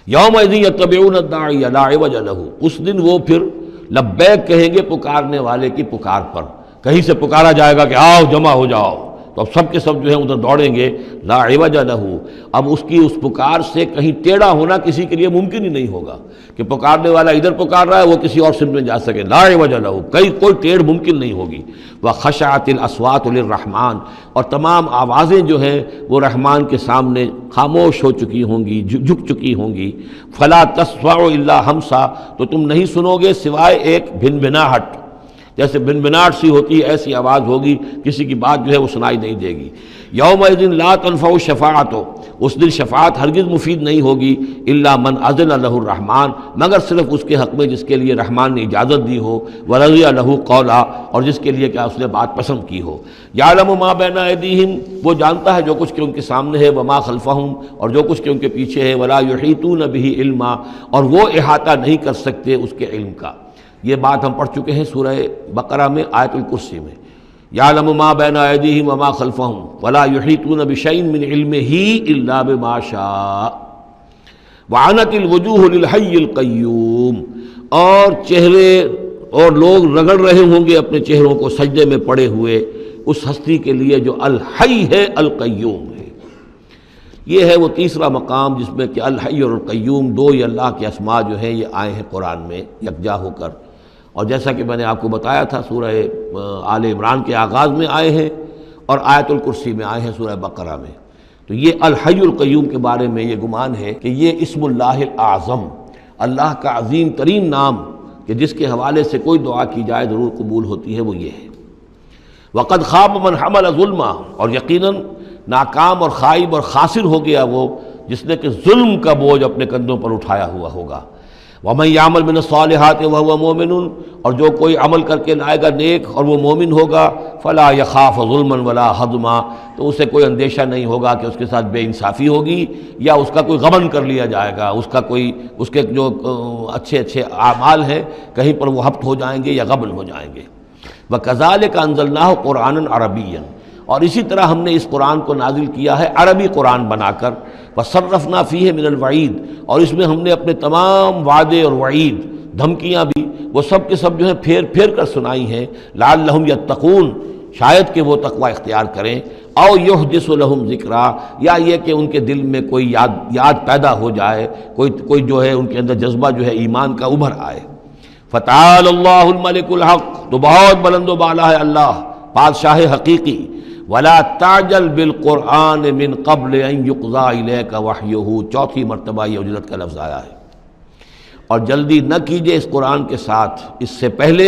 یومئذ یتبعون الداعی لا عوج لہ، اس دن وہ پھر لبیک کہیں گے پکارنے والے کی پکار پر، کہیں سے پکارا جائے گا کہ آؤ جمع ہو جاؤ، تو اب سب کے سب جو ہیں ادھر دوڑیں گے، لا عوج لہ، اب اس کی اس پکار سے کہیں ٹیڑھا ہونا کسی کے لیے ممکن ہی نہیں ہوگا کہ پکارنے والا ادھر پکار رہا ہے وہ کسی اور سمت میں جا سکے، لا عوج لہ، کوئی ٹیڑھ ممکن نہیں ہوگی۔ وخشعت الاصوات للرحمن، اور تمام آوازیں جو ہیں وہ رحمان کے سامنے خاموش ہو چکی ہوں گی، جھک چکی ہوں گی۔ فلا تسمع الا ہمسا، تو تم نہیں سنو گے سوائے ایک بھنبھناہٹ، جیسے بھنبھناہٹ سی ہوتی ہے ایسی آواز ہوگی، کسی کی بات جو ہے وہ سنائی نہیں دے گی۔ یومئذ لا تنفع الشفاعۃ، اس دن شفاعت ہرگز مفید نہیں ہوگی، الا من اذن لہ الرحمن، مگر صرف اس کے حق میں جس کے لیے رحمان نے اجازت دی ہو، ورضی لہ قولا، اور جس کے لیے کیا اس نے بات پسند کی ہو۔ یعلم ما بین ایدیہم، وہ جانتا ہے جو کچھ کہ ان کے سامنے ہے، وما خلفہم، اور جو کچھ کہ ان کے پیچھے ہے، ولا یحیطون بہ علما، اور وہ احاطہ نہیں کر سکتے اس کے علم کا۔ یہ بات ہم پڑھ چکے ہیں سورہ بقرہ میں، آیت الکرسی میں، یعلم ما بین ایدیہم وما خلفہم ولا یحیطون بشیء من علمہ الا بما شاء وعنت الوجوہ للحی القیوم، اور چہرے اور لوگ رگڑ رہے ہوں گے اپنے چہروں کو سجدے میں پڑے ہوئے اس ہستی کے لیے جو الحی ہے القیوم ہے۔ یہ ہے وہ تیسرا مقام جس میں کہ الحی اور القیوم دو ہی اللہ کے اسماء جو ہیں یہ آئے ہیں قرآن میں یکجا ہو کر، اور جیسا کہ میں نے آپ کو بتایا تھا سورہ آل عمران کے آغاز میں آئے ہیں اور آیت الکرسی میں آئے ہیں سورہ بقرہ میں۔ تو یہ الحی القیوم کے بارے میں یہ گمان ہے کہ یہ اسم اللہ الاعظم، اللہ کا عظیم ترین نام کہ جس کے حوالے سے کوئی دعا کی جائے ضرور قبول ہوتی ہے، وہ یہ ہے۔ وقد خاب من حمل ظلما، اور یقیناً ناکام اور خائب اور خاسر ہو گیا وہ جس نے کہ ظلم کا بوجھ اپنے کندھوں پر اٹھایا ہوا ہوگا۔ وَمَن يَعْمَلْ مِنَ الصَّالِحَاتِ وَهُوَ مُؤْمِنٌ، اور جو کوئی عمل کر کے لائے گا نیک اور وہ مومن ہوگا، فَلَا يَخَافُ ظُلْمًا وَلَا حَظْمًا، تو اسے کوئی اندیشہ نہیں ہوگا کہ اس کے ساتھ بے انصافی ہوگی یا اس کا کوئی غبن کر لیا جائے گا، اس کے جو اچھے اچھے اعمال ہیں کہیں پر وہ ہبط ہو جائیں گے یا غبن ہو جائیں گے۔ وَكَذَلِكَ أَنزَلْنَاهُ قُرْآنًا عَرَبِيًّا، اور اسی طرح ہم نے اس قرآن کو نازل کیا ہے عربی قرآن بنا کر۔ وَصَرَّفْنَا فِيهِ مِنَ الْوَعِيدِ، اور اس میں ہم نے اپنے تمام وعدے اور وعید، دھمکیاں بھی، وہ سب کے سب جو ہیں پھیر پھیر کر سنائی ہیں، لعلہم یتقون، شاید کہ وہ تقوی اختیار کریں، او یحدث لہم ذکرا، یا یہ کہ ان کے دل میں کوئی یاد پیدا ہو جائے، کوئی جو ہے ان کے اندر جذبہ جو ہے ایمان کا ابھر آئے۔ فتعال اللہ الملک الحق، تو بہت بلند و بالا ہے اللہ بادشاہ حقیقی۔ ولا تعجل بالقرآن من قبل ان یقضى الیک وحیہ، چوتھی مرتبہ یہ اجلت کا لفظ آیا ہے۔ اور جلدی نہ کیجئے اس قرآن کے ساتھ اس سے پہلے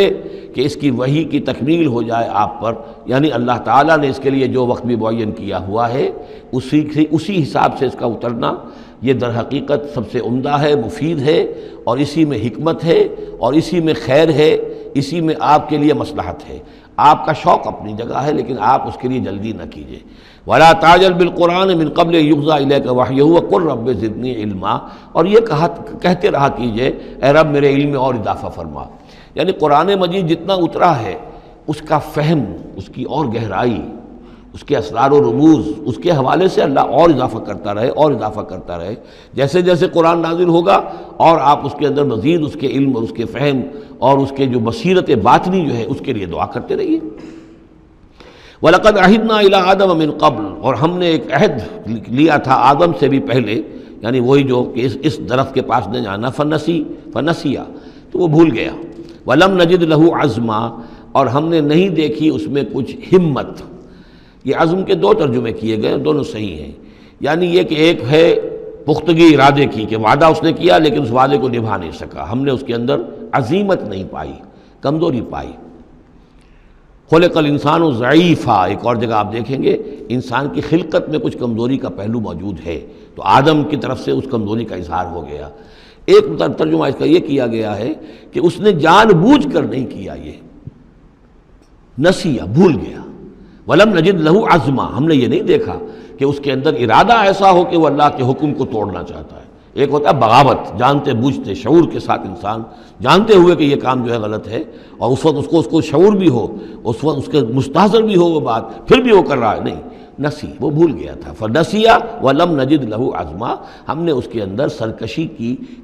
کہ اس کی وحی کی تکمیل ہو جائے آپ پر، یعنی اللہ تعالیٰ نے اس کے لیے جو وقت بھی معین کیا ہوا ہے اسی حساب سے اس کا اترنا یہ در حقیقت سب سے عمدہ ہے، مفید ہے، اور اسی میں حکمت ہے، اور اسی میں خیر ہے، اسی میں آپ کے لیے مصلحت ہے۔ آپ کا شوق اپنی جگہ ہے لیکن آپ اس کے لیے جلدی نہ کیجئے۔ ولا تعجل بالقرآن من قبل یقضى الیک وحیہ وقل رب زدنی علما، اور یہ کہتے رہا کیجئے اے رب میرے علم میں اور اضافہ فرما، یعنی قرآن مجید جتنا اترا ہے اس کا فہم، اس کی اور گہرائی، اس کے اسرار و رموز، اس کے حوالے سے اللہ اور اضافہ کرتا رہے اور اضافہ کرتا رہے۔ جیسے جیسے قرآن نازل ہوگا اور آپ اس کے اندر مزید اس کے علم اور اس کے فہم اور اس کے جو بصیرت باطنی جو ہے اس کے لیے دعا کرتے رہیے۔ وَلَقَدْ عَهِدْنَا إِلَىٰ آدَمَ مِن قَبْلُ، اور ہم نے ایک عہد لیا تھا آدم سے بھی پہلے، یعنی وہی جو کہ اس درخت کے پاس نہ جانا، فنسیا، تو وہ بھول گیا۔ وَلَمْ نَجِدْ لَهُ عَزْمًا، اور ہم نے نہیں دیکھی اس میں کچھ ہمت۔ یہ عزم کے دو ترجمے کیے گئے، دونوں صحیح ہیں، یعنی یہ کہ ایک ہے پختگی ارادے کی کہ وعدہ اس نے کیا لیکن اس وعدے کو نبھا نہیں سکا، ہم نے اس کے اندر عزیمت نہیں پائی، کمزوری پائی۔ خلق الانسان ضعیفا، ایک اور جگہ آپ دیکھیں گے انسان کی خلقت میں کچھ کمزوری کا پہلو موجود ہے، تو آدم کی طرف سے اس کمزوری کا اظہار ہو گیا۔ ایک ترجمہ اس کا یہ کیا گیا ہے کہ اس نے جان بوجھ کر نہیں کیا، یہ نسیہ، بھول گیا۔ وَلَمْ نَجِدْ لَهُ عَزْمًا، ہم نے یہ نہیں دیکھا کہ اس کے اندر ارادہ ایسا ہو کہ وہ اللہ کے حکم کو توڑنا چاہتا ہے۔ ایک ہوتا ہے بغاوت، جانتے بوجھتے شعور کے ساتھ انسان جانتے ہوئے کہ یہ کام جو ہے غلط ہے، اور اس وقت اس کو شعور بھی ہو، اس وقت اس کے مستحضر بھی ہو وہ بات، پھر بھی وہ کر رہا ہے، نہیں، نسی، وہ بھول گیا تھا. فنسیا ولم نجد لہ عزما، ہم نے اس کے اندر سرکشی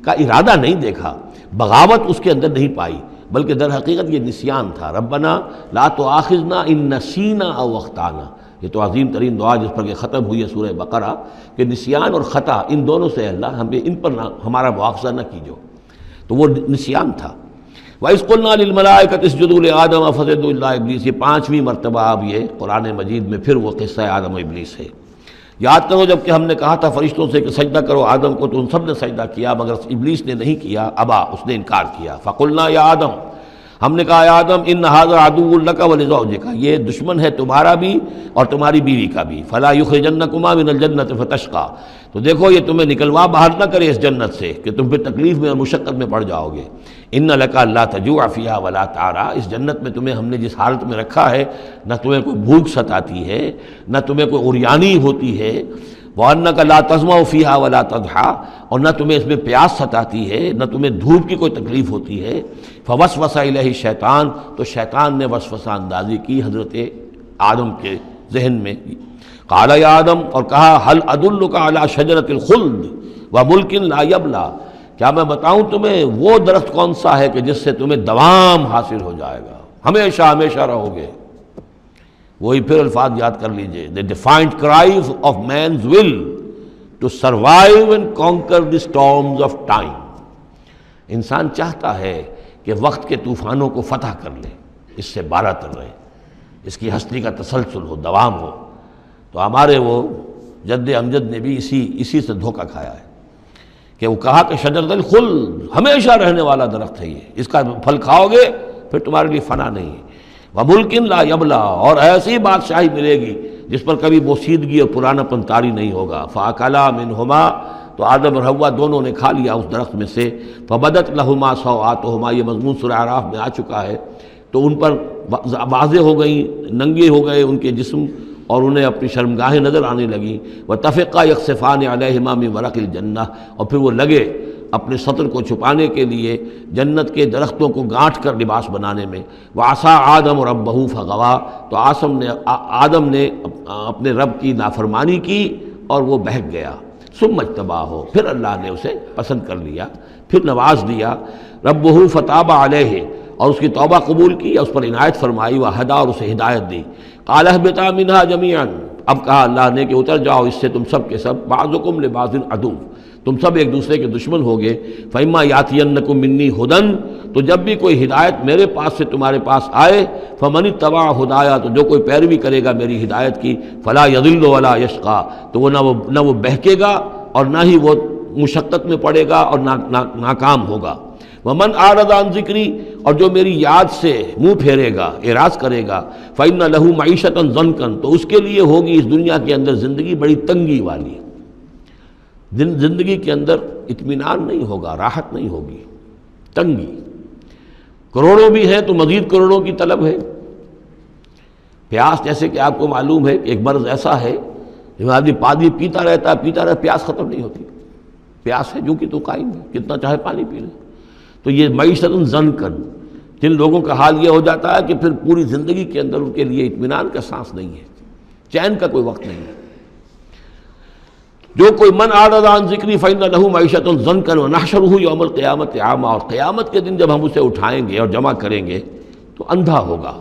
کا ارادہ نہیں دیکھا، بغاوت اس کے اندر نہیں پائی، بلکہ در حقیقت یہ نسیان تھا. ربنا لا تؤاخذنا ان نسینا او اخطانا، یہ تو عظیم ترین دعا جس پر کہ ختم ہوئی ہے سورہ بقرہ، کہ نسیان اور خطا ان دونوں سے اللہ ہمیں ان پر ہمارا مواخذہ نہ کیجو. تو وہ نسیان تھا. وَإِذْ قُلْنَا لِلْمَلَائِكَةِ اسْجُدُوا لِآدَمَ فَسَجَدُوا إِلَّا إِبْلِيسَ، یہ 5ویں مرتبہ اب یہ قرآن مجید میں پھر وہ قصہ آدم و ابلیس ہے. یاد کرو جب کہ ہم نے کہا تھا فرشتوں سے کہ سجدہ کرو آدم کو، تو ان سب نے سجدہ کیا مگر ابلیس نے نہیں کیا، ابا، اس نے انکار کیا. فَقُلْنَا يَا آدم، ہم نے کہا اے آدم ان ھذا عدو لک ولزوجک، یہ دشمن ہے تمہارا بھی اور تمہاری بیوی کا بھی. فلا یخرجنکما من الجنۃ فتشقى، تو دیکھو یہ تمہیں نکلوا باہر نہ کرے اس جنت سے کہ تم پھر تکلیف میں اور مشقت میں پڑ جاؤ گے. ان لک الا تجوع فیھا ولا تعرى، اس جنت میں تمہیں ہم نے جس حالت میں رکھا ہے، نہ تمہیں کوئی بھوک ستاتی ہے، نہ تمہیں کوئی عریانی ہوتی ہے. وَأَنَّكَ لَا تَظْمَأُ فِيهَا وَلَا تَضْحَىٰ، اور نہ تمہیں اس میں پیاس ستاتی ہے، نہ تمہیں دھوپ کی کوئی تکلیف ہوتی ہے. فَوَسْوَسَ إِلَيْهِ الشَّيْطَانُ، تو شیطان نے وسوسہ اندازی کی حضرت آدم کے ذہن میں. قَالَ يَا آدم، اور کہا هَلْ أَدُلُّكَ عَلَىٰ شَجَرَةِ الْخُلْدِ وَمُلْكٍ لَا يَبْلَىٰ، کیا میں بتاؤں تمہیں وہ درخت کون سا ہے کہ جس سے تمہیں دوام حاصل ہو جائے گا، ہمیشہ ہمیشہ رہو گے. وہی پھر الفاظ یاد کر لیجئے. The defiant cries of man's will to survive and conquer the storms of time. انسان چاہتا ہے کہ وقت کے طوفانوں کو فتح کر لے، اس سے بارہ تر رہے، اس کی ہستی کا تسلسل ہو، دوام ہو. تو ہمارے وہ جد امجد نے بھی اسی سے دھوکہ کھایا ہے کہ وہ کہا کہ شجرۃ الخلد، ہمیشہ رہنے والا درخت ہے یہ، اس کا پھل کھاؤ گے پھر تمہارے لیے فنا نہیں ہے. وَمُلْكٍ لَا يَبْلَىٰ، اور ایسی بادشاہی ملے گی جس پر کبھی بوسیدگی اور پرانا پن طاری نہیں ہوگا. فَأَكَلَا مِنْهُمَا، تو آدم اور حوا دونوں نے کھا لیا اس درخت میں سے. فَبَدَتْ لَهُمَا سَوْآتُهُمَا، یہ مضمون سورہ اعراف میں آ چکا ہے. تو ان پر واضح ہو گئیں، ننگے ہو گئے ان کے جسم، اور انہیں اپنی شرمگاہیں نظر آنے لگیں. وَتَفِقَّا يَخْصِفَانِ عَلَيْهِمَا مِنْ وَرَقِ الْجَنَّةِ، اور پھر وہ لگے اپنے سطر کو چھپانے کے لیے جنت کے درختوں کو گانٹھ کر لباس بنانے میں. وَعَصَىٰ آدَمُ رَبَّهُ فَغَوَىٰ، تو آدم نے اپنے رب کی نافرمانی کی اور وہ بہک گیا. ثُمَّ اجْتَبَاهُ، پھر اللہ نے اسے پسند کر لیا، پھر نواز دیا. رَبُّهُ فَتَابَ عَلَيْهِ، اور اس کی توبہ قبول کی، اس پر عنایت فرمائی. وَهَدَىٰ، اور اسے ہدایت دی. قَالَ اهْبِطَا مِنْهَا جَمِيعًا، اب کہا اللہ نے کہ اتر جاؤ اس سے تم سب کے سب. بَعْضُكُمْ لِبَعْضٍ عَدُوٌّ، تم سب ایک دوسرے کے دشمن ہوگے. فَإِمَّا يَأْتِيَنَّكُم مِّنِّي هُدًى، تو جب بھی کوئی ہدایت میرے پاس سے تمہارے پاس آئے. فَمَنِ اتَّبَعَ هُدَايَا، تو جو کوئی پیروی کرے گا میری ہدایت کی. فَلَا يَضِلُّ وَلَا يَشْقَىٰ، تو وہ نہ وہ بہکے گا اور نہ ہی وہ مشقت میں پڑے گا اور ناکام ہوگا. وَمَنْ أَعْرَضَ عَنْ ذِكْرِي، اور جو میری یاد سے منہ پھیرے گا، اعراض کرے گا. فَإِنَّ لَهُ مَعِيشَةً ضَنْكًا، تو اس کے لیے ہوگی اس دنیا کے اندر زندگی بڑی تنگی والی. زندگی کے اندر اطمینان نہیں ہوگا، راحت نہیں ہوگی، تنگی. کروڑوں بھی ہیں تو مزید کروڑوں کی طلب ہے. پیاس، جیسے کہ آپ کو معلوم ہے کہ ایک مرض ایسا ہے جو آدمی پانی پیتا رہتا ہے، پیاس ختم نہیں ہوتی. پیاس ہے جو کہ تو قائم ہے، کتنا چاہے پانی پی لے. تو یہ معیشت ضنکن، جن لوگوں کا حال یہ ہو جاتا ہے کہ پھر پوری زندگی کے اندر ان کے لیے اطمینان کا سانس نہیں ہے، چین کا کوئی وقت نہیں ہے. جو کوئی من اعرض عن ذکری فإن له معیشۃ ضنکا ونحشرہ یوم القیامۃ اعمی، اور قیامت کے دن جب ہم اسے اٹھائیں گے اور جمع کریں گے تو اندھا ہوگا.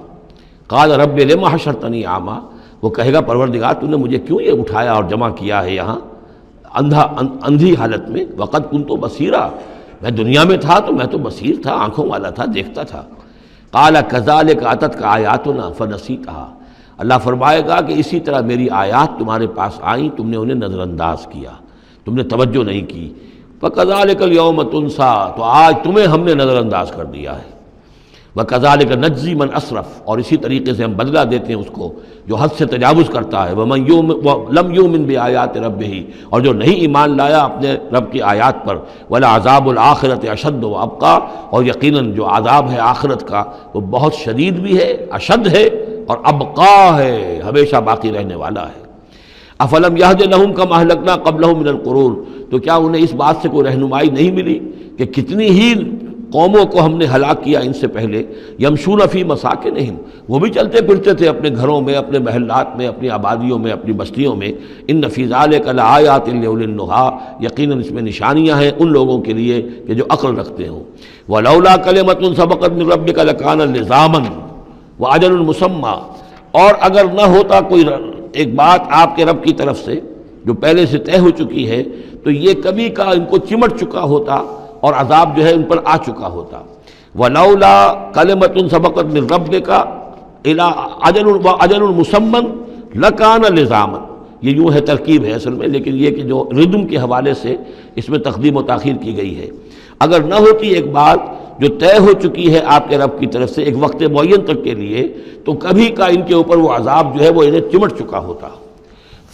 قال رب لم حشرتنی اعمی، وہ کہے گا پروردگار تو نے مجھے کیوں یہ اٹھایا اور جمع کیا ہے یہاں اندھی حالت میں. وقد کنت بصیرا، میں دنیا میں تھا تو میں تو بصیر تھا، آنکھوں والا تھا، دیکھتا تھا. قال کذالک اتتک آیاتنا فنسیتھا، اللہ فرمائے گا کہ اسی طرح میری آیات تمہارے پاس آئیں، تم نے انہیں نظر انداز کیا، تم نے توجہ نہیں کی. فَكَذَلِكَ الْيَوْمَ تُنْسَىٰ، تو آج تمہیں ہم نے نظر انداز کر دیا ہے. وَكَذَلِكَ نَجْزِي مَنْ أَسْرَفَ، اور اسی طریقے سے ہم بدلہ دیتے ہیں اس کو جو حد سے تجاوز کرتا ہے. وَمَنْ لَمْ يُؤْمِنْ بِآيَاتِ رَبِّهِ، اور جو نہیں ایمان لایا اپنے رب کی آیات پر. وَلَعَذَابُ الْآخِرَةِ أَشَدُّ وَأَبْقَىٰ، اور یقیناً جو عذاب ہے آخرت کا وہ بہت شدید بھی ہے، اشد ہے، اور ابقا ہے، ہمیشہ باقی رہنے والا ہے. افلم یہد لہم کما اہلکنا قبلہم من القرون، تو کیا انہیں اس بات سے کوئی رہنمائی نہیں ملی کہ کتنی ہی قوموں کو ہم نے ہلاک کیا ان سے پہلے، یمشون فی مساکنہم، وہ بھی چلتے پھرتے تھے اپنے گھروں میں، اپنے محلات میں، اپنی آبادیوں میں، اپنی بستیوں میں۔ ان فی ذلک لآیات لأولی النہیٰ، یقیناً اس میں نشانیاں ہیں ان لوگوں کے لیے کہ جو عقل رکھتے ہوں۔ ولولا کلمۃ سبقت من ربک لکان لزاما واجل مسمى، اور اگر نہ ہوتا کوئی ایک بات آپ کے رب کی طرف سے جو پہلے سے طے ہو چکی ہے، تو یہ کبھی کا ان کو چمٹ چکا ہوتا اور عذاب جو ہے ان پر آ چکا ہوتا۔ وَلَوْلَا كَلِمَةٌ سَبَقَتْ مِنْ رَبِّكَ إِلَىٰ أَجَلٌ مُّسَمًّى لَكَانَ لِزَامًا، یہ یوں ہے ترکیب ہے اصل میں، لیکن یہ کہ جو ردم کے حوالے سے اس میں تقدیم و تاخیر کی گئی ہے۔ اگر نہ ہوتی ایک بات جو طے ہو چکی ہے آپ کے رب کی طرف سے ایک وقت معین تک کے لیے، تو کبھی کا ان کے اوپر وہ عذاب جو ہے وہ انہیں چمٹ چکا ہوتا۔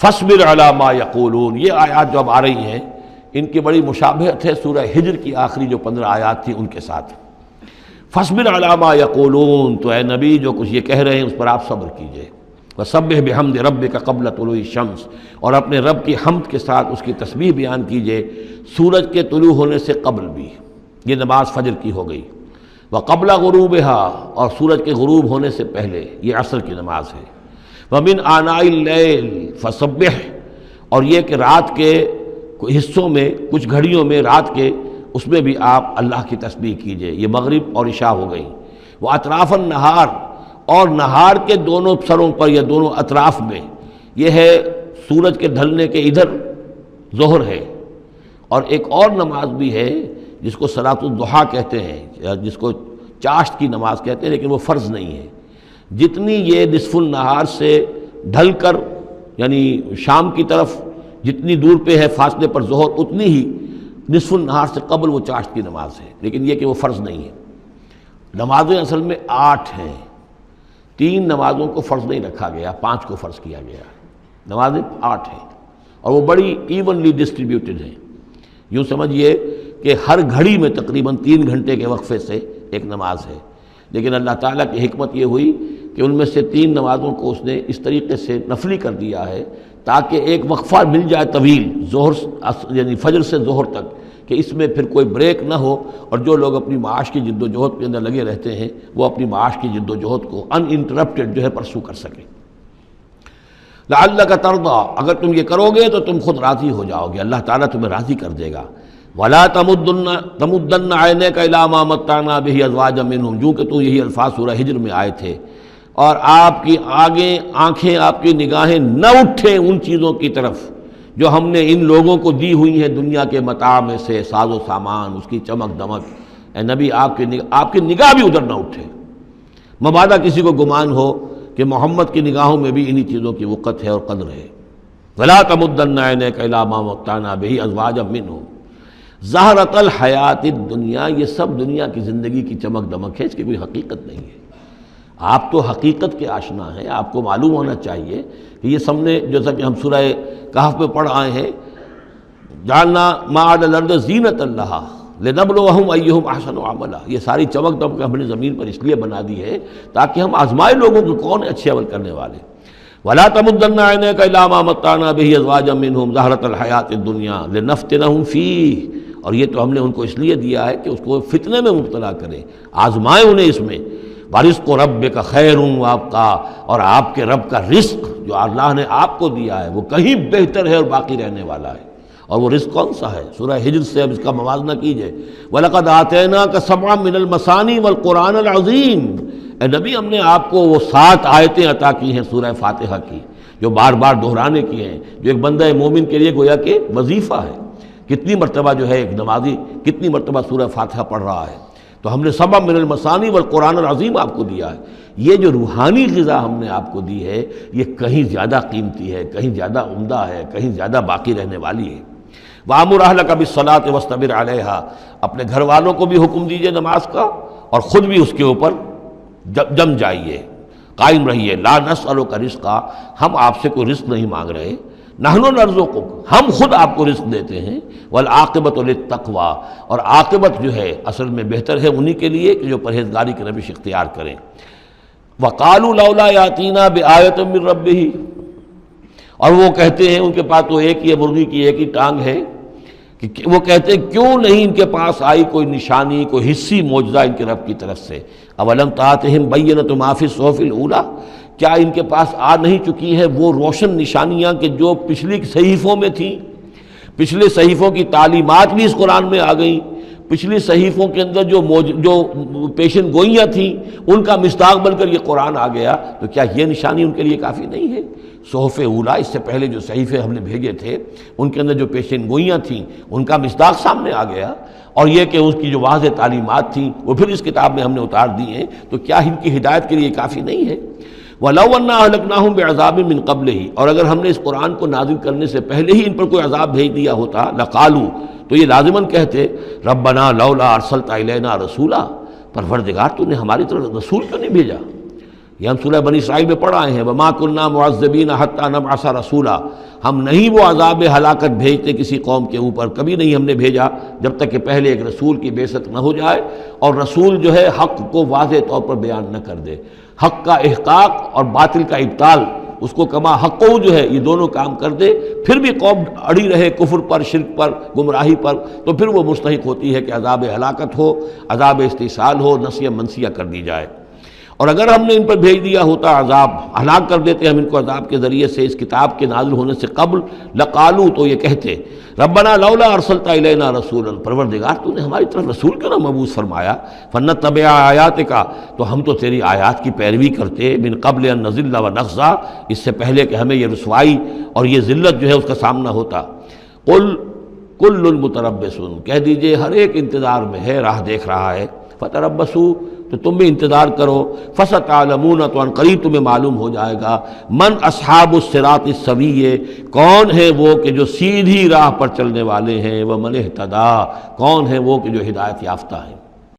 فَاصْبِرْ عَلَىٰ مَا يَقُولُونَ، یہ آیات جو اب آ رہی ہیں ان کی بڑی مشابہت ہے سورہ ہجر کی آخری جو 15 آیات تھی ان کے ساتھ۔ فَاصْبِرْ عَلَىٰ مَا يَقُولُونَ، تو اے نبی جو کچھ یہ کہہ رہے ہیں اس پر آپ صبر کیجئے۔ وَسَبِّحْ بِحَمْدِ رَبِّكَ قَبْلَ طُلُوعِ الشَّمْسِ، اور اپنے رب کی حمد کے ساتھ اس کی تسبیح بیان کیجئے سورج کے طلوع ہونے سے قبل بھی، یہ نماز فجر کی ہو گئی۔ وَقَبْلَ غُرُوبِهَا، اور سورج کے غروب ہونے سے پہلے، یہ عصر کی نماز ہے۔ وَمِنْ آنَاءِ اللَّيْلِ فَسَبِّحْ، اور یہ کہ رات کے حصوں میں، کچھ گھڑیوں میں رات کے، اس میں بھی آپ اللہ کی تسبیح کیجئے، یہ مغرب اور عشاء ہو گئی۔ وَأَطْرَافَ النَّهَارِ، اور نہار کے دونوں سروں پر یا دونوں اطراف میں، یہ ہے سورج کے ڈھلنے کے ادھر ظہر ہے، اور ایک اور نماز بھی ہے جس کو صلاۃ الضحیٰ کہتے ہیں، یا جس کو چاشت کی نماز کہتے ہیں، لیکن وہ فرض نہیں ہے۔ جتنی یہ نصف النہار سے ڈھل کر یعنی شام کی طرف جتنی دور پہ ہے فاصلے پر ظہر، اتنی ہی نصف النہار سے قبل وہ چاشت کی نماز ہے، لیکن یہ کہ وہ فرض نہیں ہے۔ نمازیں اصل میں 8 ہیں، 3 نمازوں کو فرض نہیں رکھا گیا، 5 کو فرض کیا گیا۔ نمازیں 8 ہیں اور وہ بڑی ایونلی ڈسٹریبیوٹڈ ہیں۔ یوں سمجھیے کہ ہر گھڑی میں تقریباً 3 گھنٹے کے وقفے سے ایک نماز ہے، لیکن اللہ تعالیٰ کی حکمت یہ ہوئی کہ ان میں سے 3 نمازوں کو اس نے اس طریقے سے نفلی کر دیا ہے تاکہ ایک وقفہ مل جائے طویل، ظہر یعنی فجر سے ظہر تک، کہ اس میں پھر کوئی بریک نہ ہو، اور جو لوگ اپنی معاش کی جد و جہد کے اندر لگے رہتے ہیں وہ اپنی معاش کی جد و جہد کو ان انٹرپٹڈ جو ہے پرسو کر سکیں۔ لعلک ترضیٰ، اگر تم یہ کرو گے تو تم خود راضی ہو جاؤ گے، اللہ تعالیٰ تمہیں راضی کر دے گا۔ وَلَا تَمُدَّنَّ عَيْنَيْكَ إِلَىٰ مَا مَتَّعْنَا بِهِ أَزْوَاجًا مِّنْهُمْ، جو کہ تو یہی الفاظ سورہ ہجر میں آئے تھے، اور آپ کی آنکھیں، آپ کی نگاہیں نہ اٹھیں ان چیزوں کی طرف جو ہم نے ان لوگوں کو دی ہوئی ہیں دنیا کے متاع میں سے، ساز و سامان، اس کی چمک دمک۔ اے نبی آپ کی نگاہ بھی ادھر نہ اٹھے، مبادا کسی کو گمان ہو کہ محمد کی نگاہوں میں بھی انہی چیزوں کی وقت ہے اور قدر ہے۔ وَلَا تَمُدَّنَّ عَيْنَيْكَ إِلَىٰ مَا مَتَّعْنَا بِهِ أَزْوَاجًا مِّنْهُمْ زَهْرَةَ الْحَيَاةِ الدُّنْيَا، یہ سب دنیا کی زندگی کی چمک دمک ہے، اس کی کوئی حقیقت نہیں ہے۔ آپ تو حقیقت کے آشنا ہیں، آپ کو معلوم ہونا چاہیے کہ یہ سب نے، جیسا کہ ہم سورہ کہف میں پڑھ آئے ہیں، جعلنا ما علی الارض زینۃ لہا لنبلوہم ایہم احسن عملا، یہ ساری چمک دمک ہم نے زمین پر اس لیے بنا دی ہے تاکہ ہم آزمائے لوگوں کو کون اچھے عمل کرنے والے۔ ولا تمدن عینیک الی ما متعنا بہ ازواجا منہم زہرۃ الحیاۃ الدنیا لنفتنہم فیہ، اور یہ تو ہم نے ان کو اس لیے دیا ہے کہ اس کو فتنے میں مبتلا کریں، آزمائیں انہیں اس میں۔ وَرِزْقُ رَبِّكَ خَيْرٌ وَأَبْقَىٰ، اور آپ کے رب کا رزق جو اللہ نے آپ کو دیا ہے وہ کہیں بہتر ہے اور باقی رہنے والا ہے۔ اور وہ رزق کون سا ہے؟ سورہ ہجر سے اب اس کا موازنہ کیجئے۔ وَلَقَدْ آتَيْنَاكَ سَبْعًا مِّنَ الْمَثَانِي وَالْقُرْآنِ الْعَظِيمِ، اے نبی ہم نے آپ کو وہ 7 آیتیں عطا کی ہیں سورہ فاتحہ کی، جو بار بار دہرانے کی ہیں، جو ایک بندہ مومن کے لیے گویا کہ وظیفہ ہے۔ کتنی مرتبہ جو ہے ایک نمازی کتنی مرتبہ سورہ فاتحہ پڑھ رہا ہے، تو ہم نے سبع من المثانی والقرآن العظیم آپ کو دیا ہے۔ یہ جو روحانی غذا ہم نے آپ کو دی ہے یہ کہیں زیادہ قیمتی ہے، کہیں زیادہ عمدہ ہے، کہیں زیادہ باقی رہنے والی ہے۔ وَأَمُرْ أَهْلَكَ بِالصَّلَاةِ وَاصْطَبِرْ عَلَيْهَا، اپنے گھر والوں کو بھی حکم دیجئے نماز کا اور خود بھی اس کے اوپر جم جائیے، قائم رہیے۔ لا نسألک رزقا، ہم آپ سے کوئی رزق نہیں مانگ رہے، نحن نرزقک، ہم خود آپ کو رزق دیتے ہیں۔ والعاقبۃ للتقویٰ، اور عاقبت جو ہے اصل میں بہتر ہے انہی کے لیے کہ جو پرہیزگاری کی روش اختیار کریں۔ وقالوا لولا یاتینا بآیۃ من ربہ، اور وہ کہتے ہیں ان کے پاس تو ایک ہی مرغی کی ایک ہی ٹانگ ہے، کہ وہ کہتے ہیں کیوں نہیں ان کے پاس آئی کوئی نشانی، کوئی حصی معجزہ ان کے رب کی طرف سے. اولم تاتہم بینۃ ما فی الصحف الاولیٰ، کیا ان کے پاس آ نہیں چکی ہے وہ روشن نشانیاں کہ جو پچھلی صحیفوں میں تھیں؟ پچھلے صحیفوں کی تعلیمات بھی اس قرآن میں آ گئیں. پچھلی صحیفوں کے اندر جو پیشن گوئیاں تھیں ان کا مصداق بن کر یہ قرآن آ گیا. تو کیا یہ نشانی ان کے لیے کافی نہیں ہے؟ صحف اولیٰ، اس سے پہلے جو صحیفے ہم نے بھیجے تھے ان کے اندر جو پیشن گوئیاں تھیں ان کا مصداق سامنے آ گیا، اور یہ کہ اس کی جو واضح تعلیمات تھیں وہ پھر اس کتاب میں ہم نے اتار دی ہیں. تو کیا ان کی ہدایت کے لیے کافی نہیں ہے؟ وَلَوْ أَنَّا أَهْلَكْنَاهُمْ بِعَذَابٍ مِّن قَبْلِهِ، اور اگر ہم نے اس قرآن کو نازل کرنے سے پہلے ہی ان پر کوئی عذاب بھیج دیا ہوتا، لَقَالُوا، تو یہ لازماً کہتے رَبَّنَا لَوْلَا أَرْسَلْتَ إِلَيْنَا رَسُولًا، پروردگار تو نے ہماری طرف رسول کیوں نہیں بھیجا؟ یہ ہم سورہ بنی اسرائیل میں پڑھ آئے ہیں، وَمَا كُنَّا مُعَذِّبِينَ حَتَّىٰ نَبْعَثَ رَسُولًا، ہم نہیں وہ عذاب ہلاکت بھیجتے کسی قوم کے اوپر، کبھی نہیں ہم نے بھیجا جب تک کہ پہلے ایک رسول کی بعثت نہ ہو جائے، اور رسول جو ہے حق کو واضح طور پر بیان نہ کر دے. حق کا احقاق اور باطل کا ابطال، اس کو کما حق جو ہے یہ دونوں کام کر دے، پھر بھی قوم اڑی رہے کفر پر، شرک پر، گمراہی پر، تو پھر وہ مستحق ہوتی ہے کہ عذاب ہلاکت ہو، عذاب استحصال ہو، نسیہ منسیہ کر دی جائے. اور اگر ہم نے ان پر بھیج دیا ہوتا عذاب، ہلاک کر دیتے ہم ان کو عذاب کے ذریعے سے اس کتاب کے نازل ہونے سے قبل، لقالو، تو یہ کہتے ربنا لولا ارسلت الینا رسولا، پروردگار تو نے ہماری طرف رسول کیوں نہ مبعوث فرمایا، فنتبع آیاتک، تو ہم تو تیری آیات کی پیروی کرتے، من قبل ان نذل ونخزى، اس سے پہلے کہ ہمیں یہ رسوائی اور یہ ذلت جو ہے اس کا سامنا ہوتا. قل کل متربص، کہہ دیجئے ہر ایک انتظار میں ہے، راہ دیکھ رہا ہے. فتربصوا، تو تم بھی انتظار کرو. فستعلمون، تو ان قریب تمہیں معلوم ہو جائے گا. من اصحاب الصراط السوی، کون ہے وہ کہ جو سیدھی راہ پر چلنے والے ہیں. ومن اہتدی، کون ہے وہ کہ جو ہدایت یافتہ ہیں.